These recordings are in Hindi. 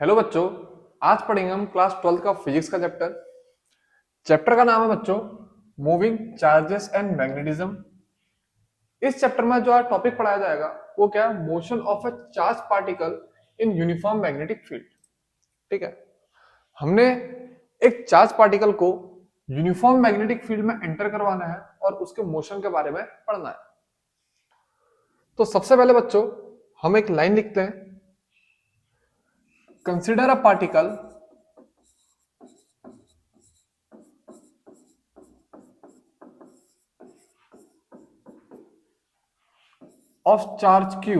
हेलो बच्चों। आज पढ़ेंगे हम क्लास 12 का फिजिक्स का चैप्टर का नाम है बच्चों मूविंग चार्जेस एंड मैग्नेटिज्म। इस चैप्टर में जो आज टॉपिक पढ़ाया जाएगा वो क्या है, motion of a charge particle in uniform magnetic field. ठीक है, हमने एक चार्ज पार्टिकल को यूनिफॉर्म मैग्नेटिक फील्ड में एंटर करवाना है और उसके मोशन के बारे में पढ़ना है। तो सबसे पहले बच्चों हम एक लाइन लिखते हैं, consider a particle of charge q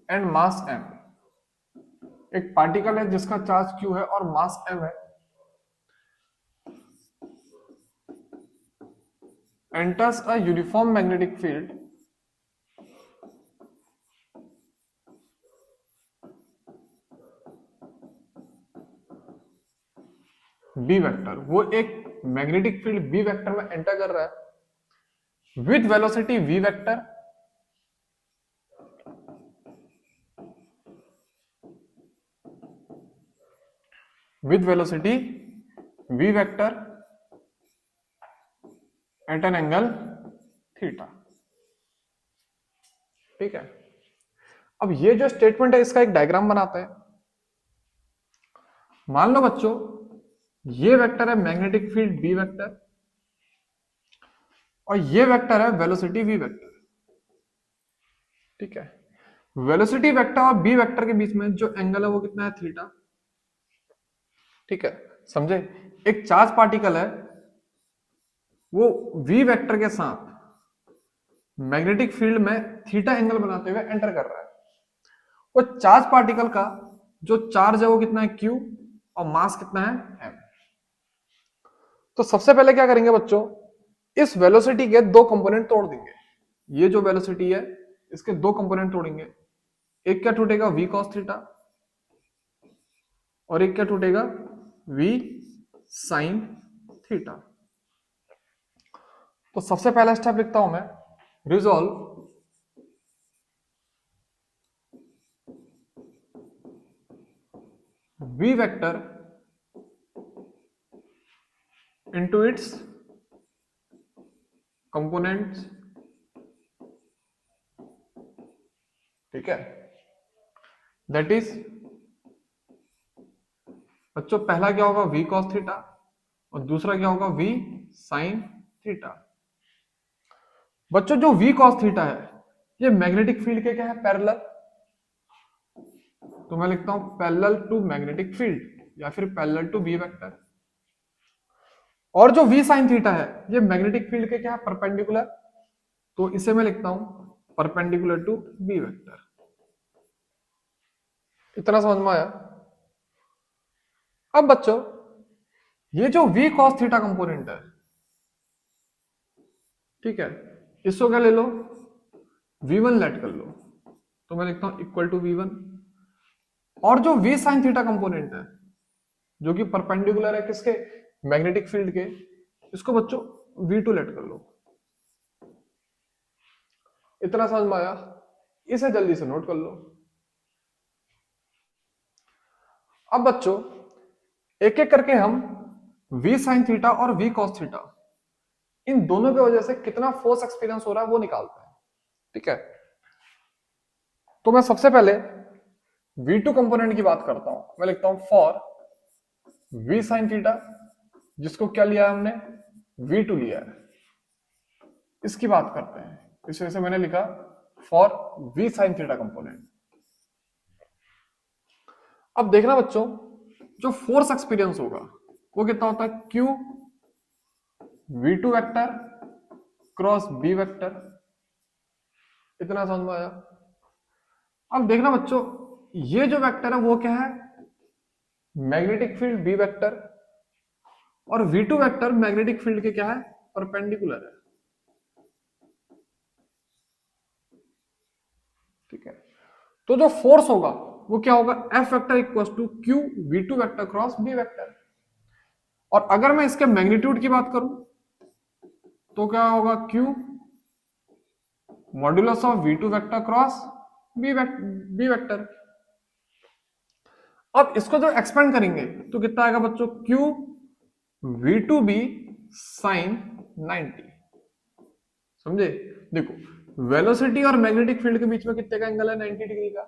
and mass m। एक पार्टिकल है जिसका चार्ज q है और मास m है, enters a uniform magnetic field b vector. वो एक मैग्नेटिक फील्ड b वेक्टर में एंटर कर रहा है with velocity v vector with velocity v vector at an angle theta. ठीक है, अब ये जो स्टेटमेंट है इसका एक डायग्राम बनाते हैं। मान लो बच्चों ये वेक्टर है मैग्नेटिक फील्ड बी वेक्टर और ये वेक्टर है वेलोसिटी वी वेक्टर। ठीक है, वेलोसिटी वेक्टर और बी वेक्टर के बीच में जो एंगल है वो कितना है, थीटा। ठीक है, समझे? एक चार्ज पार्टिकल है वो वी वेक्टर के साथ मैग्नेटिक फील्ड में थीटा एंगल बनाते हुए एंटर कर रहा है। वो चार्ज पार्टिकल का जो चार्ज है वो कितना है, क्यू, और मास कितना है, एम। तो सबसे पहले क्या करेंगे बच्चों, इस वेलोसिटी के दो कंपोनेंट तोड़ देंगे। ये जो वेलोसिटी है इसके दो कंपोनेंट तोड़ेंगे। एक क्या टूटेगा, v cos थीटा, और एक क्या टूटेगा, v sin थीटा। तो सबसे पहला स्टेप लिखता हूं मैं, resolve v vector into its components। ठीक है, दैट इज बच्चों पहला क्या होगा, v cos थीटा, और दूसरा क्या होगा, v sin थीटा। बच्चों जो v cos थीटा है ये मैग्नेटिक फील्ड के क्या है, पैरेलल। तो मैं लिखता हूं पैरेलल टू मैग्नेटिक फील्ड या फिर पैरेलल टू v वेक्टर। और जो v sin थीटा है ये मैग्नेटिक फील्ड के क्या है, परपेंडिकुलर। तो इसे मैं लिखता हूं परपेंडिकुलर टू b वेक्टर। इतना समझ में आया? अब बच्चों ये जो v cos थीटा कंपोनेंट है, ठीक है, इसको क्या ले लो, v1 लेट कर लो। तो मैं लिखता हूं इक्वल टू v1। और जो v sin थीटा कंपोनेंट है जो कि परपेंडिकुलर है किसके, मैग्नेटिक फील्ड के, इसको बच्चों v2 लेट कर लो। इतना समझ में आया? इसे जल्दी से नोट कर लो। अब बच्चों एक एक करके हम v sin थीटा और v cos थीटा इन दोनों की वजह से कितना फोर्स एक्सपीरियंस हो रहा है वो निकालते हैं। ठीक है, तो मैं सबसे पहले v2 कंपोनेंट की बात करता हूं। मैं लिखता हूं फॉर v sin थीटा, जिसको क्या लिया है हमने, v2 लिया है, इसकी बात करते हैं। इस वजह से मैंने लिखा for v sin theta component. अब देखना बच्चों जो फोर्स एक्सपीरियंस होगा वो कितना होता है, q v2 vector cross b vector. इतना समझ में आया? अब देखना बच्चों ये जो वेक्टर है वो क्या है, मैग्नेटिक फील्ड b वेक्टर, और v2 वेक्टर मैग्नेटिक फील्ड के क्या है, परपेंडिकुलर है। ठीक है, तो जो फोर्स होगा वो क्या होगा, F vector equal to Q v2 vector cross b vector. और अगर मैं इसके मैग्नीट्यूड की बात करूं तो क्या होगा, Q modulus of v2 vector cross B vector. अब इसको जब एक्सपेंड करेंगे तो कितना आएगा बच्चों, q v2b साइन 90। समझे? देखो वेलोसिटी और मैग्नेटिक फील्ड के बीच में कितने का एंगल है, 90 डिग्री का।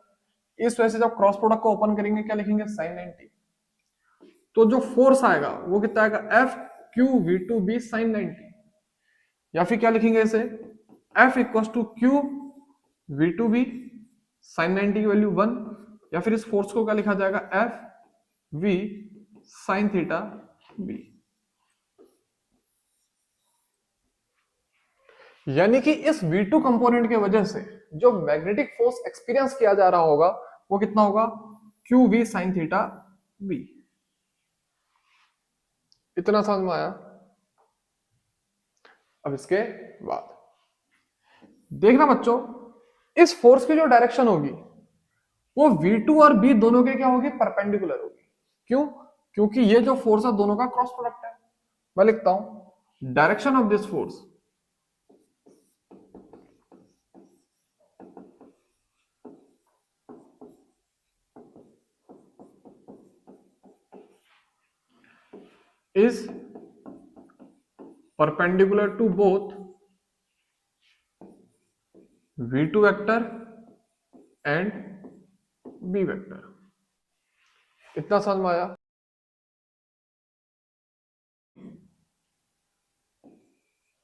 इस वजह से जब क्रॉस प्रोडक्ट को ओपन करेंगे क्या लिखेंगे, साइन 90। तो जो फोर्स आएगा वो कितना आएगा, F Q V two B sine 90। या फिर क्या लिखेंगे इसे, F equal to Q V two B sine 90 की वैल्यू 1। या फिर इस फोर्स को क्या लिखा जाएगा, F V sine theta B. यानी कि इस V2 कंपोनेंट के वजह से जो मैग्नेटिक फोर्स एक्सपीरियंस किया जा रहा होगा वो कितना होगा, Q V sine theta B. इतना समझ में आया? अब इसके बाद देखना बच्चों, इस फोर्स की जो डायरेक्शन होगी वो V2 और B दोनों के क्या होगी, परपेंडिकुलर होगी। क्यों? क्योंकि ये जो फोर्स है दोनों का क्रॉस प्रोडक्ट है। मैं लिखता हूं direction of this force is perpendicular to both v2 vector and b vector। इतना समझ में आया?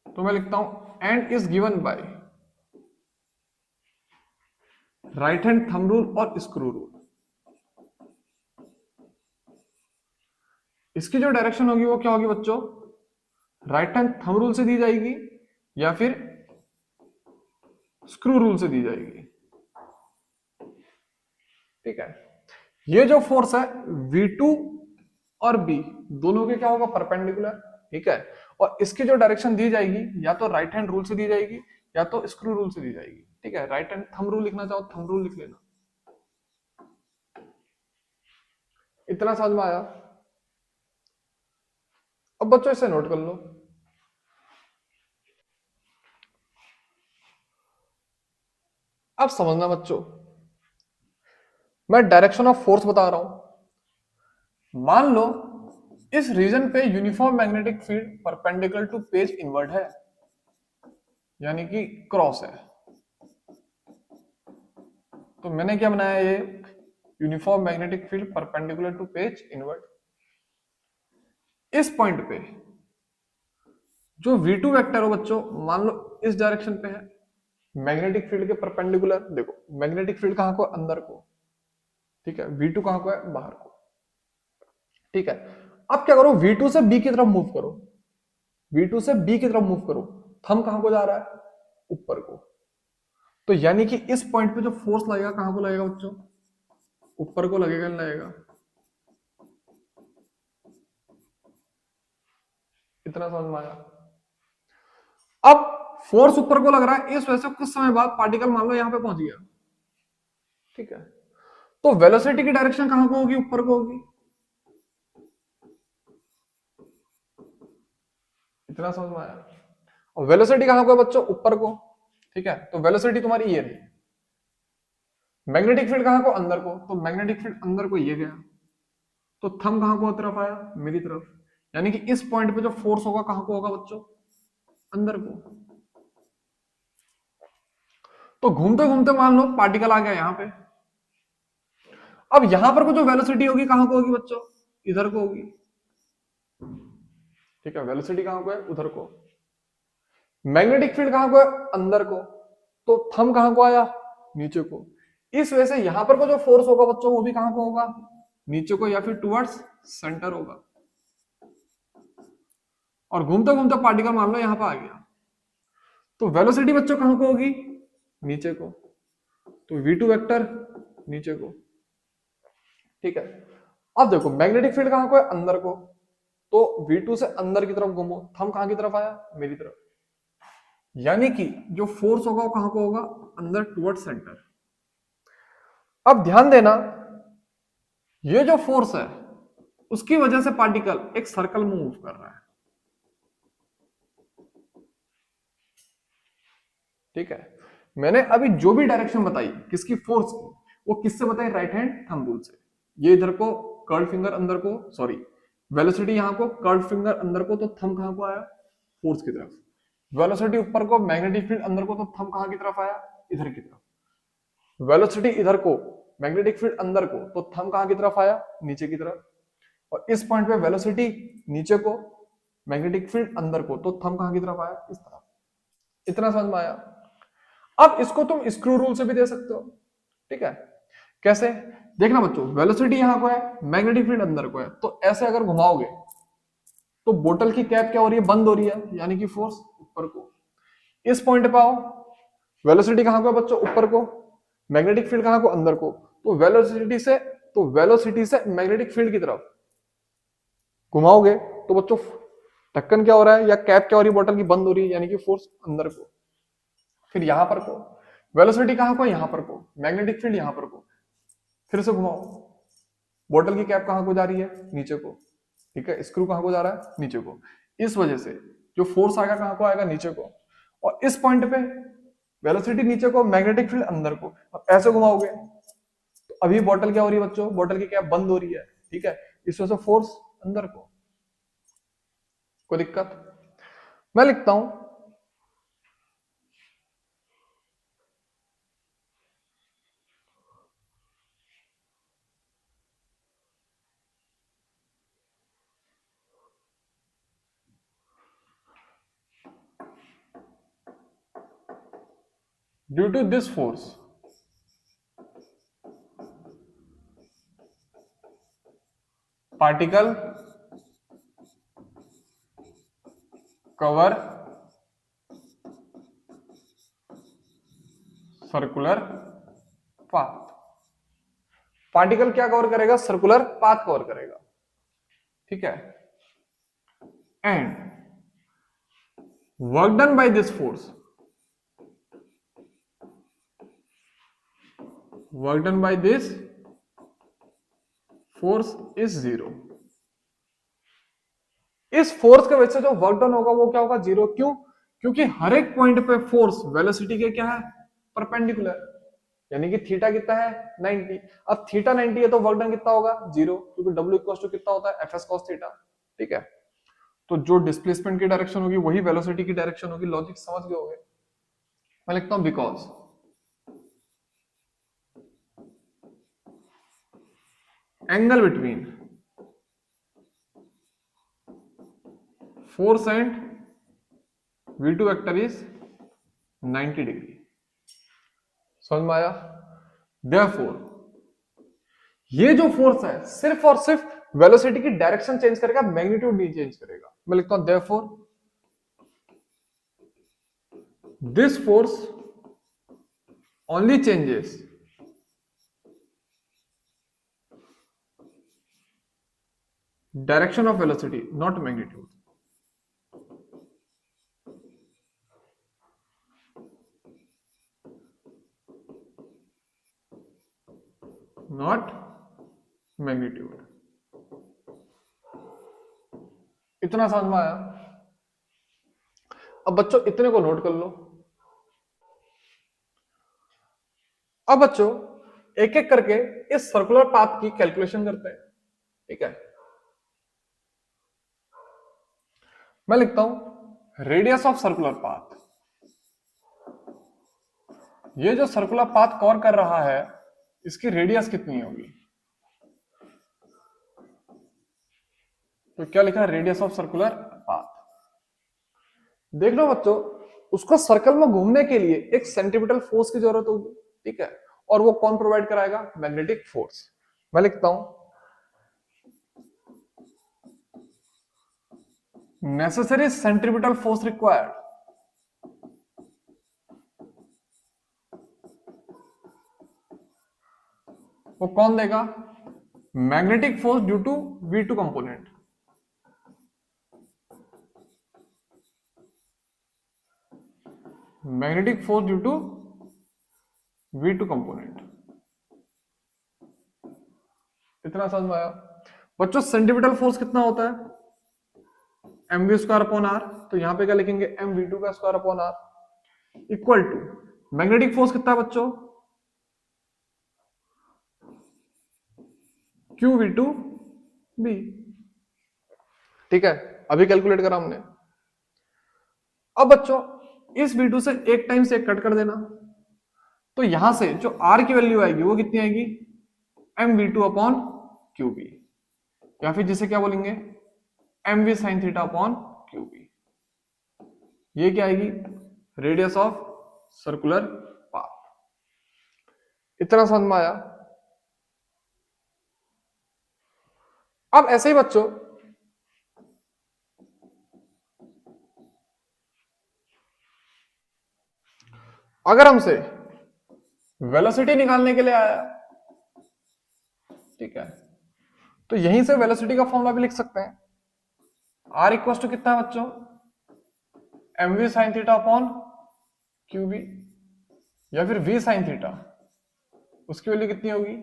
तो मैं लिखता हूं and is given by right hand thumb rule और स्क्रू रूल। इसकी जो डायरेक्शन होगी वो क्या होगी बच्चों, राइट हैंड थंब रूल से दी जाएगी या फिर स्क्रू रूल से दी जाएगी। ठीक है, ये जो फोर्स है V2 और B दोनों के क्या होगा, परपेंडिकुलर। ठीक है, और इसकी जो डायरेक्शन दी जाएगी या तो राइट हैंड रूल से दी जाएगी या तो स्क्रू रूल से दी जाएगी। ठीक है, राइट हैंड थंब रूल लिखना चाहो थंब रूल लिख लेना। इतना समझ में आया? अब बच्चों इसे नोट कर लो। अब समझना बच्चों, मैं डायरेक्शन ऑफ फोर्स बता रहा हूं। मान लो इस रीजन पे uniform magnetic field perpendicular to page inward है, यानी कि क्रॉस है। तो मैंने क्या बनाया, ये uniform magnetic field perpendicular to page inward. इस पॉइंट पे जो V2 वेक्टर हो बच्चों, मान लो इस डायरेक्शन पे है, मैग्नेटिक फील्ड के परपेंडिकुलर। देखो मैग्नेटिक फील्ड कहां को, अंदर को। ठीक है, V2 कहां को है, बाहर को। ठीक है, अब क्या करो, V2 से B की तरफ मूव करो। V2 से B की तरफ मूव करो। थंब कहां को जा रहा है, ऊपर को। तो यानी कि इस पॉइंट पे जो फोर्स लगेगा कहां को लगेगा बच्चों, ऊपर को लगेगा, नहीं लगेगा? इतना समझ में आया? अब फोर्स ऊपर को लग रहा है, इस वजह से कुछ समय बाद पार्टिकल मान लो यहां पे पहुंच गया। ठीक है, तो वेलोसिटी की डायरेक्शन कहां को होगी, ऊपर को होगी। इतना समझ में आया? और वेलोसिटी कहां को है बच्चों, ऊपर को। ठीक है, तो वेलोसिटी तुम्हारी ये रही। मैग्नेटिक फील्ड कहां को, अंदर को। तो मैग्नेटिक फील्ड अंदर को ये गया, तो थंब कहां को तरफ आया, मेरी तरफ। यानी कि इस पॉइंट पे जो फोर्स होगा कहां को होगा बच्चों, अंदर को। तो घूमते घूमते मान लो पार्टिकल आ गया यहां पे। अब यहां पर को जो वेलोसिटी होगी कहां को होगी बच्चों, इधर को होगी। ठीक है, वेलोसिटी कहां को है, उधर को। मैग्नेटिक फील्ड कहां को है, अंदर को। तो थंब कहां को आया, नीचे को। इस वजह से यहां पर को जो फोर्स होगा बच्चों वो भी कहां को होगा, नीचे को या फिर टुवर्ड्स सेंटर होगा। और घूमते घूमते पार्टिकल मान लो यहां पर आ गया, तो वेलोसिटी बच्चों कहां को होगी, नीचे को। तो V2 वेक्टर नीचे को। ठीक है, अब देखो मैग्नेटिक फील्ड कहां को है, अंदर को। तो V2 से अंदर की तरफ घूमो, थंब कहां की तरफ आया, मेरी तरफ। यानी कि जो फोर्स होगा वो कहां को होगा, अंदर टुवर्ड्स सेंटर। अब ध्यान देना, ये जो फोर्स है उसकी वजह से पार्टिकल एक सर्कल में मूव कर रहा है। ठीक है, मैंने अभी जो भी डायरेक्शन बताई किसकी, फोर्स की, वो किससे बताई, राइट हैंड थंब रूल से। ये इधर को कर्ल फिंगर अंदर को, सॉरी वेलोसिटी यहाँ को कर्ल फिंगर अंदर को, तो थंब कहाँ को आया, फोर्स की तरफ। वेलोसिटी ऊपर को, मैग्नेटिक फील्ड अंदर को, तो थंब कहाँ की तरफ आया, इधर की तरफ। वेलोसिटी इधर को, मैग्नेटिक फील्ड अंदर को, तो थंब कहाँ की तरफ आया, नीचे की तरफ। और इस पॉइंट पे वेलोसिटी नीचे को, मैग्नेटिक फील्ड अंदर को, तो थंब कहाँ की तरफ आया, इस तरफ। इतना समझ में आया। अब इसको तुम स्क्रू रूल से भी दे सकते हो, ठीक है। कैसे, देखना बच्चों, वेलोसिटी यहां को है, मैग्नेटिक फील्ड अंदर को है, तो ऐसे अगर घुमाओगे तो बोतल की कैप क्या हो रही है, बंद हो रही है, यानी कि फोर्स ऊपर को। इस पॉइंट पे आओ, वेलोसिटी कहां को है बच्चों, ऊपर को, मैग्नेटिक फील्ड कहां को, अंदर को, तो वेलोसिटी से मैग्नेटिक फील्ड की तरफ घुमाओगे तो बच्चों ढक्कन क्या हो रहा है, या कैप क्या हो रही है, बोतल की बंद हो रही है, यानी कि फोर्स अंदर को। फिर यहां पर को, वेलोसिटी कहां को, यहां पर को, मैग्नेटिक फील्ड यहां पर को, फिर से घुमाओ, बोतल की कैप कहां को जा रही है, नीचे को, ठीक है, स्क्रू कहां को जा रहा है, नीचे को। इस वजह से जो फोर्स आएगा कहां को आएगा, नीचे को। और इस पॉइंट पे वेलोसिटी नीचे को, मैग्नेटिक फील्ड अंदर को। अब ऐसे घुमाओगे तो अभी बोतल क्या हो रही है बच्चों, बोतल की कैप बंद हो रही है, ठीक है, इस वजह से फोर्स अंदर को। कोई दिक्कत, मैं लिखता हूं due to this force particle cover circular path. Particle क्या कवर करेगा, सर्कुलर पाथ कवर करेगा, ठीक है। And work done by this force, work done by this force is zero. इस फोर्स के वजह से जो वर्क डन होगा वो क्या होगा, जीरो। क्यों, क्योंकि हर एक पॉइंट पे फोर्स वेलोसिटी के क्या है, परपेंडिकुलर, यानी कि थीटा कितना है, 90। अब थीटा 90 है तो वर्क डन कितना होगा, जीरो, क्योंकि डब्ल्यू इक्वल टू कितना होता है, एफ एस कॉस थीटा, ठीक है। तो जो डिस्प्लेसमेंट की डायरेक्शन होगी वही वेलोसिटी की डायरेक्शन होगी, लॉजिक समझ गए होंगे। मैं लिखता हूं because angle between force and v2 vector is 90 degree. समझ में आया। देयरफॉर ये जो फोर्स है सिर्फ और सिर्फ वेलोसिटी की डायरेक्शन चेंज करेगा, मैग्नीट्यूड नहीं चेंज करेगा। मैं लिखता हूं therefore this force only changes direction of velocity not magnitude. Not magnitude. इतना समझ में आया। अब बच्चों इतने को नोट कर लो। अब बच्चों एक एक करके इस सर्कुलर पाथ की कैलकुलेशन करते हैं, ठीक है। मैं लिखता हूं रेडियस ऑफ सर्कुलर पाथ। ये जो सर्कुलर पाथ कवर कर रहा है इसकी रेडियस कितनी होगी, तो क्या लिखा है, रेडियस ऑफ सर्कुलर पाथ। देख लो बच्चों, उसको सर्कल में घूमने के लिए एक सेंट्रीपिटल फोर्स की जरूरत होगी, ठीक है, और वो कौन प्रोवाइड कराएगा, मैग्नेटिक फोर्स। मैं लिखता हूं नेसेसरी सेंट्रीपिटल फोर्स रिक्वायर्ड, वो कौन देगा, magnetic force due to V2 component. Magnetic force due to V2 component. इतना समझ में आया। बच्चों सेंटीमीटर फोर्स कितना होता है, mv स्क्वायर अपॉन आर, तो यहां पे क्या लिखेंगे, mv2 का square upon R equal to magnetic force कितना है बच्चों, क्यू वी टू बी। ठीक है, अभी कैलकुलेट करा हमने। अब बच्चों इस V2 से एक टाइम से एक कट कर देना, तो यहां से जो R की वैल्यू आएगी वो कितनी आएगी, M V two upon Q B, या फिर जिसे क्या बोलेंगे, M we sine theta upon Q B. ये क्या आएगी, रेडियस ऑफ सर्कुलर पाथ। इतना समझ में आया। अब ऐसे ही बच्चों अगर हमसे वेलोसिटी निकालने के लिए आया, ठीक है, तो यहीं से वेलोसिटी का फॉर्मूला भी लिख सकते हैं। आर इक्वल टू कितना है बच्चों, M we sine theta upon Q B, या फिर वी साइन थीटा, उसकी वैल्यू कितनी होगी,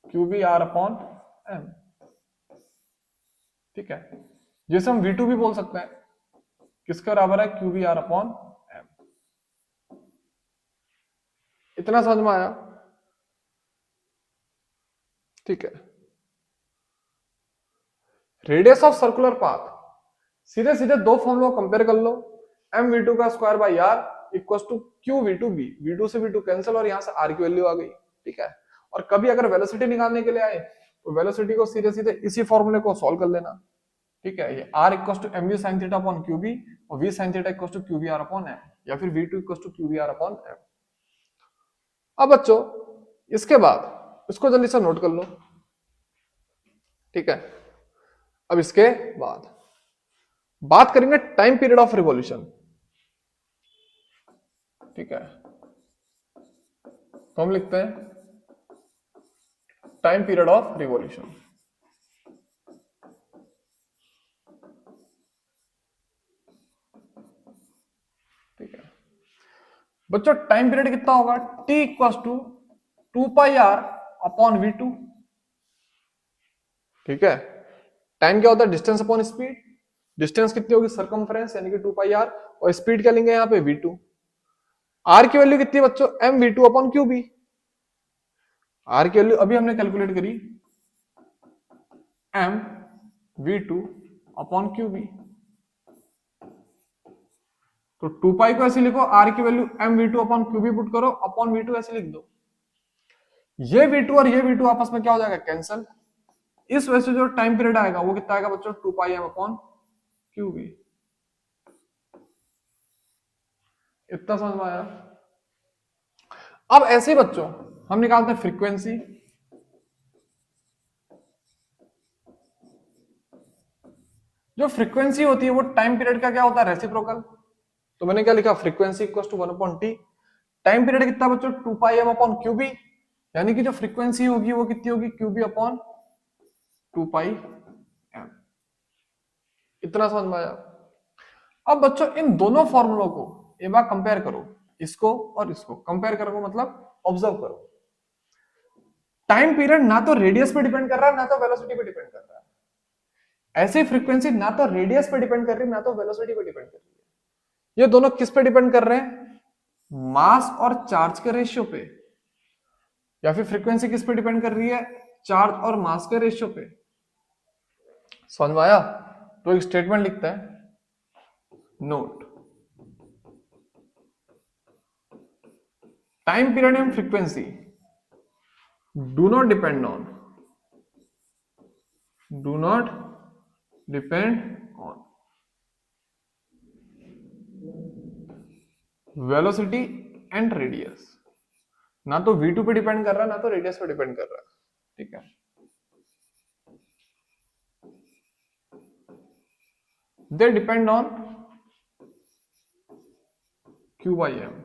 Q B are upon M. ठीक है, जैसे हम V2 भी बोल सकते हैं, किसके बराबर है, Q B are upon M. इतना समझ में आया। ठीक है, रेडियस ऑफ सर्कुलर पाथ, सीधे सीधे दो फॉर्मूला कंपेयर कर लो, एम वी टू का square by R equal to Q V two B, V2 से V2 कैंसिल और यहां से आर की वैल्यू आ गई। ठीक है, और कभी अगर वेलोसिटी निकालने के लिए आए तो वेलोसिटी को सीधे सीधे इसी फॉर्मूले को सॉल्व कर लेना। ठीक है, ये r equal to m we sine theta upon Q B और v sine theta equal to q B are upon m, या फिर V2 equal to q B are upon m. अब बच्चों इसके बाद इसको जल्दी से नोट कर लो। ठीक है, अब इसके बाद बात करेंगे टाइम पीरियड ऑफ रिवॉल्यूशन। ठीक है, तो हम लिखते हैं टाइम पीरियड ऑफ रिवॉल्यूशन। ठीक है बच्चों, टाइम पीरियड कितना होगा, t equal to 2πr upon v2। ठीक है, टाइम क्या होता है, डिस्टेंस अपॉन स्पीड। डिस्टेंस कितनी होगी, सरकमफ्रेंस यानी कि 2πr, और स्पीड क्या लेंगे यहाँ पे v2। r की वैल्यू कितनी है बच्चों, M v2 upon Q B. r की वैल्यू अभी हमने कैलकुलेट करी, M v2 upon Q B. तो 2π को ऐसे लिखो, r की value M V two upon Q B put करो, अपॉन v2 ऐसे लिख दो। ये v2 और ये v2 आपस में क्या हो जाएगा, कैंसल। इस वजह से जो टाइम पीरियड आएगा वो कितना आएगा बच्चों, 2πm अपॉन क्यू बी। इतना समझ में आया। अब ऐसे ही बच्चों हम निकालते हैं फ्रीक्वेंसी। जो फ्रीक्वेंसी होती है वो टाइम पीरियड का क्या होता है, रेसिप्रोकल। तो मैंने क्या लिखा, frequency equal to 1/t। Time period कितना बच्चों, 2πm अपॉन क्यू बी, यानी कि जो फ्रीक्वेंसी होगी वो कितनी होगी, क्यू बी अपॉन 2πm। इतना समझ में आया। अब बच्चों इन दोनों फॉर्मूलों को एक बार कंपेयर करो, इसको और इसको कंपेयर करो, मतलब ऑब्जर्व करो। टाइम पीरियड ना तो रेडियस पे डिपेंड कर रहा है ना तो वेलोसिटी पे डिपेंड कर रहा है। ऐसी फ्रीक्वेंसी ना तो रेडियस पे डिपेंड कर रही है ना तो वेलोसिटी पे डिपेंड कर रही है। ये दोनों किस पे डिपेंड कर रहे हैं, मास और चार्ज के रेशियो पे। या फिर फ्रीक्वेंसी किस पे डिपेंड कर रही है, चार्ज और मास के रेशियो पे। समझ में आया। तो एक स्टेटमेंट लिखता है, note, time period and frequency do not depend on velocity and radius. ना तो v2 पे डिपेंड कर रहा है ना तो रेडियस पे डिपेंड कर रहा है। ठीक है, they depend on q by M.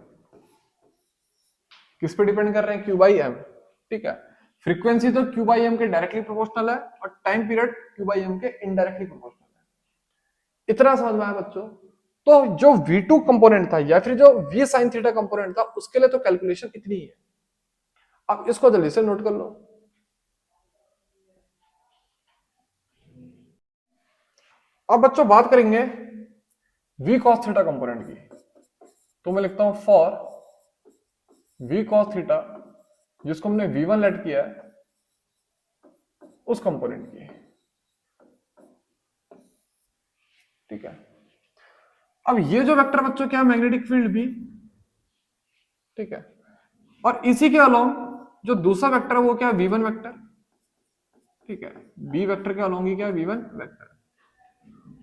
किस पे डिपेंड कर रहे हैं, q बाई एम। ठीक है, फ्रीक्वेंसी तो q बाई एम के डायरेक्टली प्रोपोर्शनल है और time period q by M के इनडायरेक्टली प्रोपोर्शनल है। इतना समझ में आया बच्चों। तो जो v2 कंपोनेंट था या फिर जो v sin थीटा कंपोनेंट था उसके लिए तो कैलकुलेशन इतनी ही है। अब इसको जल्दी से नोट कर लो। अब बच्चों बात करेंगे v cos थीटा कंपोनेंट की। तो मैं लिखता हूं फॉर v cos थीटा जिसको हमने v1 लेट किया है उस कंपोनेंट की, ठीक है। अब ये जो वेक्टर बच्चों क्या है, मैग्नेटिक फील्ड भी, ठीक है। और इसी के अलोंग जो दूसरा वेक्टर है वो क्या है, v1 वेक्टर, ठीक है। b वेक्टर के अलोंग ही क्या है, v1 वेक्टर।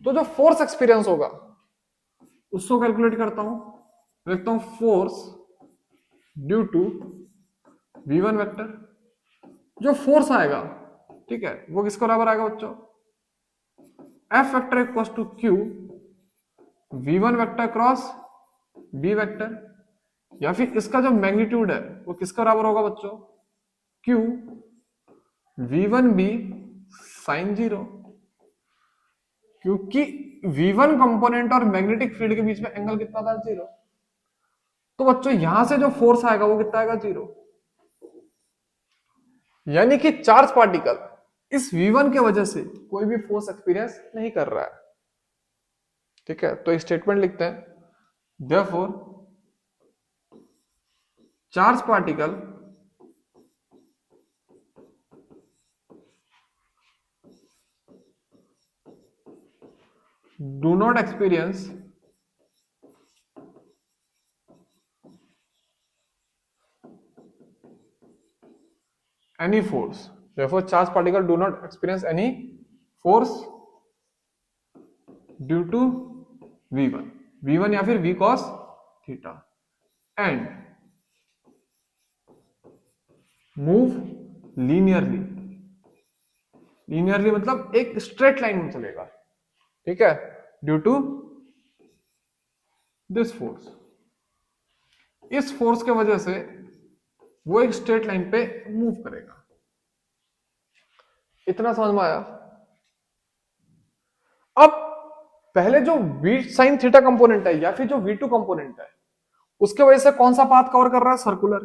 तो जो फोर्स एक्सपीरियंस होगा उसको कैलकुलेट करता हूं, देखता हूं force due to v1 vector. जो फोर्स आएगा, ठीक है, वो किसके बराबर आएगा बच्चों, F vector equals to Q v1 vector cross b vector, या फिर इसका जो मैग्नीट्यूड है वो किसके बराबर होगा बच्चों, Q v1b साइन 0, क्योंकि v1 कंपोनेंट और मैग्नेटिक फील्ड के बीच में एंगल कितना था, 0। तो बच्चों यहां से जो फोर्स आएगा वो कितना आएगा, 0। यानी कि चार्ज पार्टिकल इस v1 के वजह से कोई भी फोर्स एक्सपीरियंस नहीं कर रहा है, ठीक है। तो एक स्टेटमेंट लिखते हैं, therefore charge particle do not experience any force, therefore charge particle do not experience any force due to v1 या फिर v cos theta, and move linearly, linearly मतलब एक स्ट्रेट लाइन में चलेगा, ठीक है, ड्यू टू दिस फोर्स। इस फोर्स के वजह से वो एक स्ट्रेट लाइन पे मूव करेगा। इतना समझ में आया। अब पहले जो v sin थीटा कंपोनेंट है या फिर जो v2 कंपोनेंट है उसके वजह से कौन सा पाथ कवर कर रहा है, सर्कुलर।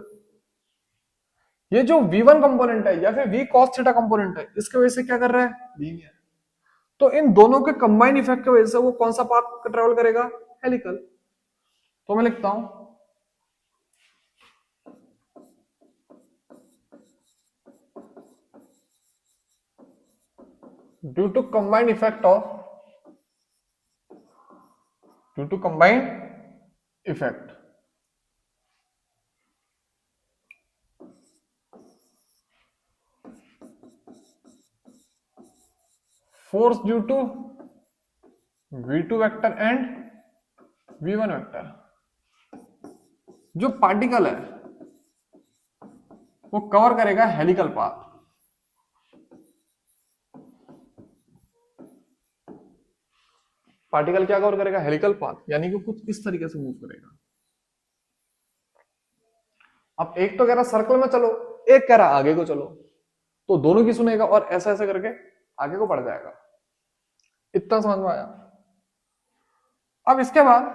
ये जो v1 कंपोनेंट है या फिर v cos थीटा कंपोनेंट है इसके वजह से क्या कर रहा है, लीनियर। तो इन दोनों के कंबाइन इफेक्ट की वजह से वो कौन सा पाथ ट्रेवल करेगा, हेलिकल। तो मैं लिखता हूं due to combined effect force due to v2 vector and v1 vector, जो पार्टिकल है वो कवर करेगा हेलिकल पाथ। पार्टिकल क्या कवर करेगा, हेलिकल पाथ, यानी कि कुछ इस तरीके से मूव करेगा। अब एक तो कह रहा सर्कल में चलो, एक कह रहा आगे को चलो, तो दोनों की सुनेगा और ऐसा ऐसा करके आगे को बढ़ जाएगा। इतना समझ में आया। अब इसके बाद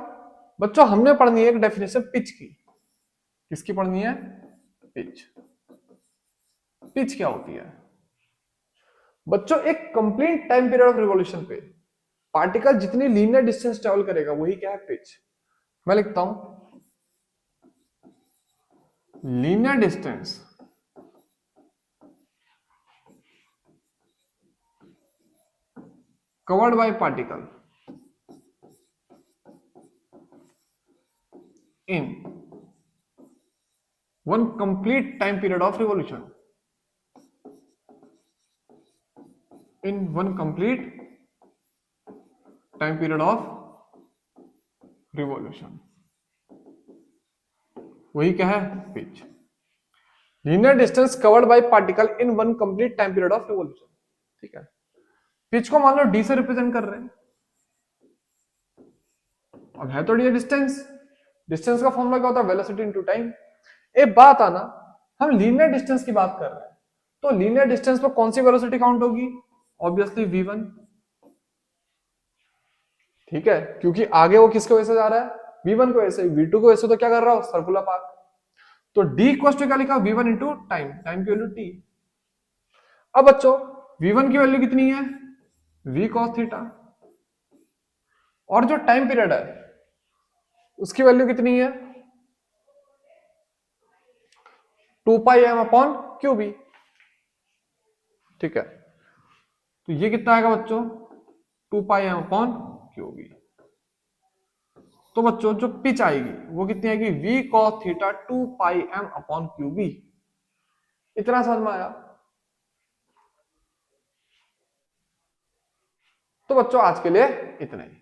बच्चों हमने पढ़नी है एक डेफिनेशन पिच की। किसकी पढ़नी है, पिच। पिच क्या होती है बच्चों, एक complete time period of revolution पे पार्टिकल जितनी लीनियर डिस्टेंस ट्रेवल करेगा वही क्या है, पिच। मैं लिखता हूं linear distance covered by particle in one complete time period of revolution, in one complete time period of revolution, वही क्या है, pitch. Linear distance covered by particle in one complete time period of revolution, ठीक है। पिच को मान लो डी से रिप्रेजेंट कर रहे हैं। अब है तो डी डिस्टेंस, डिस्टेंस का फॉर्मूला क्या होता है, वेलोसिटी इनटू टाइम। एक बात आना, हम लीनियर डिस्टेंस की बात कर रहे हैं तो लीनियर डिस्टेंस पर कौन सी वेलोसिटी काउंट होगी, ऑब्वियसली v1, ठीक है, क्योंकि आगे वो किसके वजह से जा रहा है, v1 को वजह से, v2 को वजह से तो क्या कर रहा हो, सर्कुलर पाथ। तो d इक्वल्स टू क्या लिखा, v1 इंटू टाइम, टाइम की वैल्यू t। अब बच्चों v1 की वैल्यू कितनी है, v cos थीटा, और जो टाइम पीरियड है उसकी वैल्यू कितनी है, 2πm/qb। ठीक है, तो ये कितना आएगा बच्चों, 2πm/qb। तो बच्चों जो पिच आएगी वो कितनी आएगी, v cos थीटा 2πm/qb। इतना समझ में आया। तो बच्चों आज के लिए इतना ही।